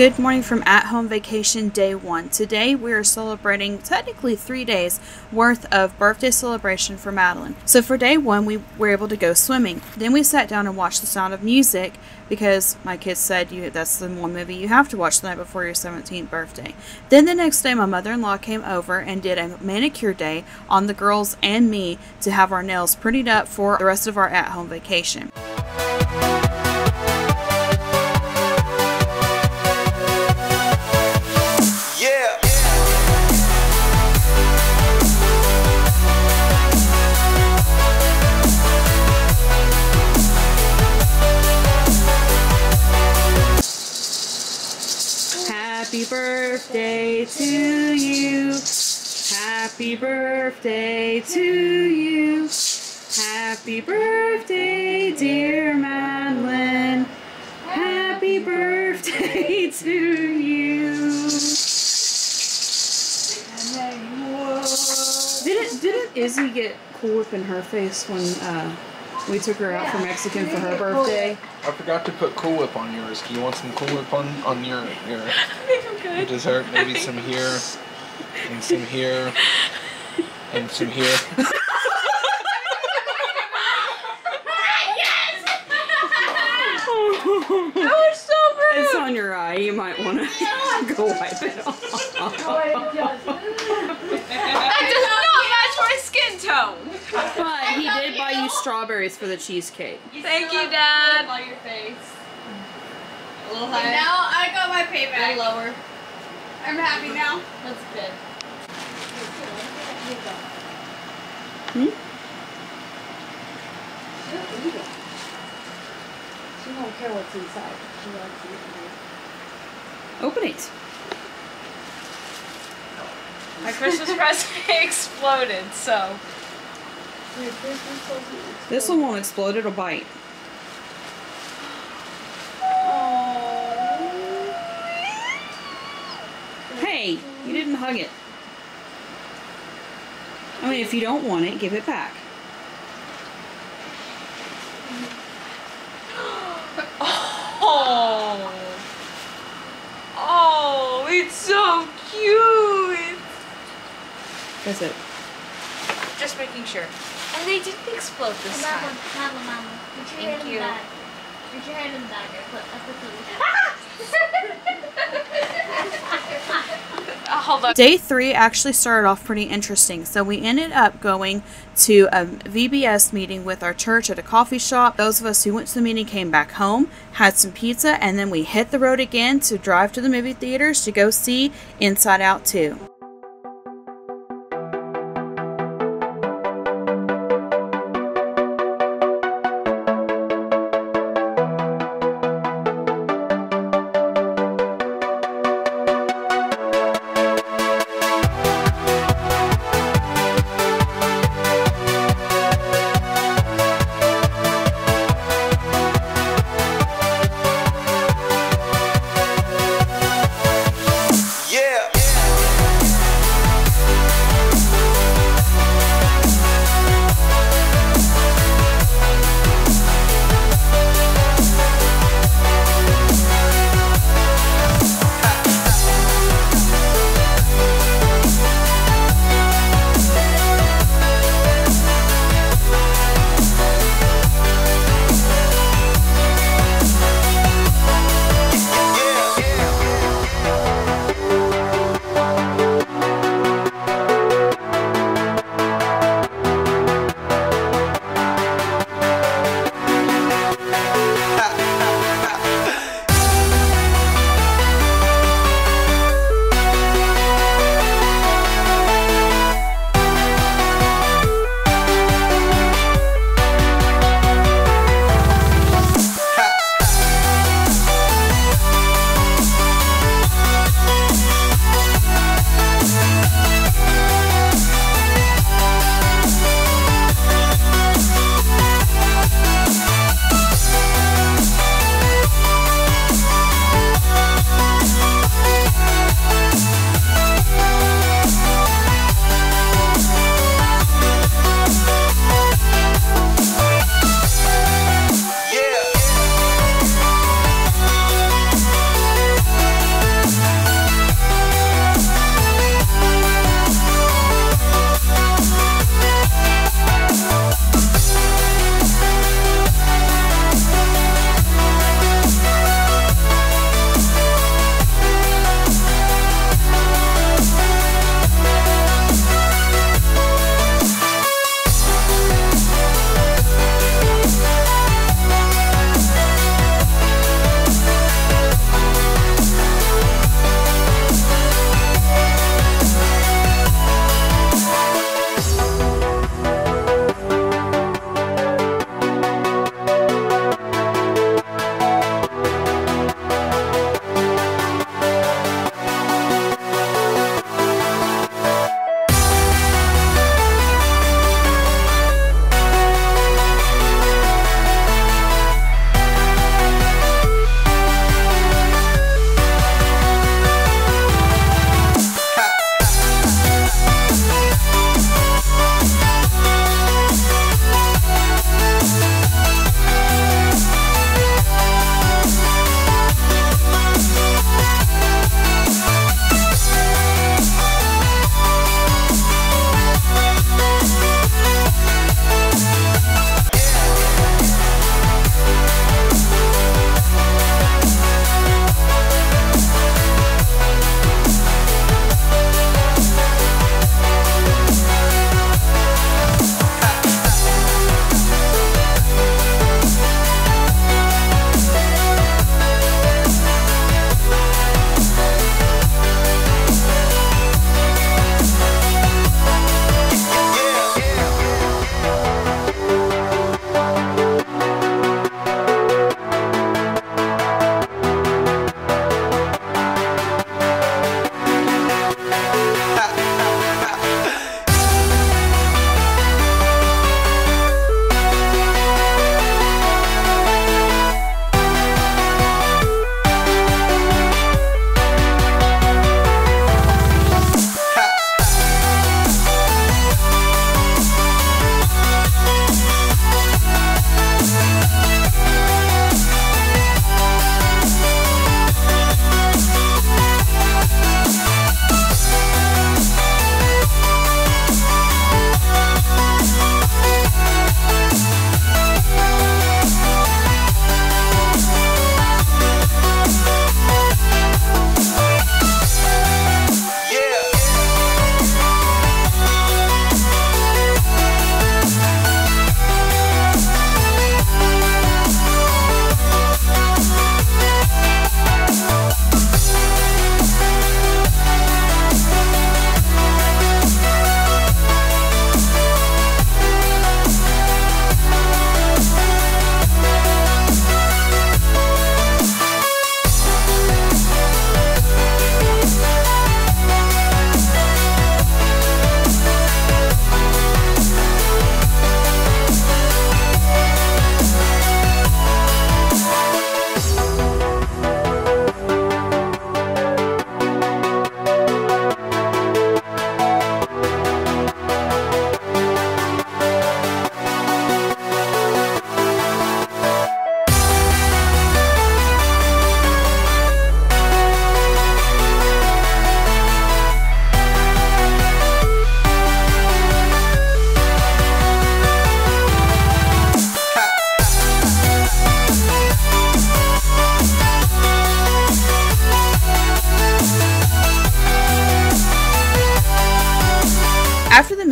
Good morning from At Home Vacation Day 1. Today we are celebrating technically 3 days worth of birthday celebration for Madeline. So for day 1 we were able to go swimming. Then we sat down and watched The Sound of Music because my kids said that's the one movie you have to watch the night before your 17th birthday. Then the next day my mother-in-law came over and did a manicure day on the girls and me to have our nails prettied up for the rest of our at home vacation. Happy birthday to you. Happy birthday to you. Happy birthday, dear Madeline. Happy birthday to you. Didn't Izzy get Cool Whip in her face when we took her out for Mexican for her birthday? I forgot to put Cool Whip on yours. Do you want some Cool Whip on your dessert? Maybe some here, and some here, and some here. That was so rude! It's on your eye. You might want to go wipe it off. That does not match my skin tone! But he did buy you strawberries for the cheesecake. Thank you, Dad. On your face. A little higher. Now I got my payback. A little lower. I'm happy now. That's good. She won't care what's inside. She likes it. Open it. My Christmas present exploded, so. This one won't explode, it'll bite. Hey, you didn't hug it. I mean, if you don't want it, give it back. Oh, it's so cute. That's it. Just making sure. And they didn't explode this time. Mama. Put your hand in the bag. Put your hand in the bag. Hold on. Day 3 actually started off pretty interesting. So we ended up going to a VBS meeting with our church at a coffee shop. Those of us who went to the meeting came back home, had some pizza, and then we hit the road again to drive to the movie theaters to go see Inside Out 2.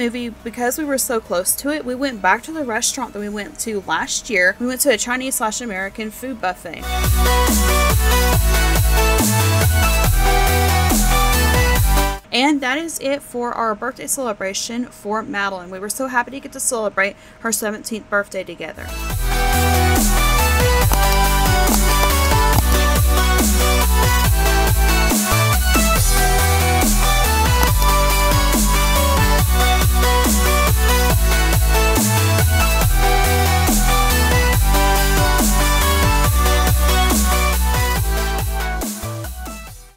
movie, because we were so close to it, we went back to the restaurant that we went to last year. We went to a Chinese/American food buffet. And that is it for our birthday celebration for Madeline. We were so happy to get to celebrate her 17th birthday together.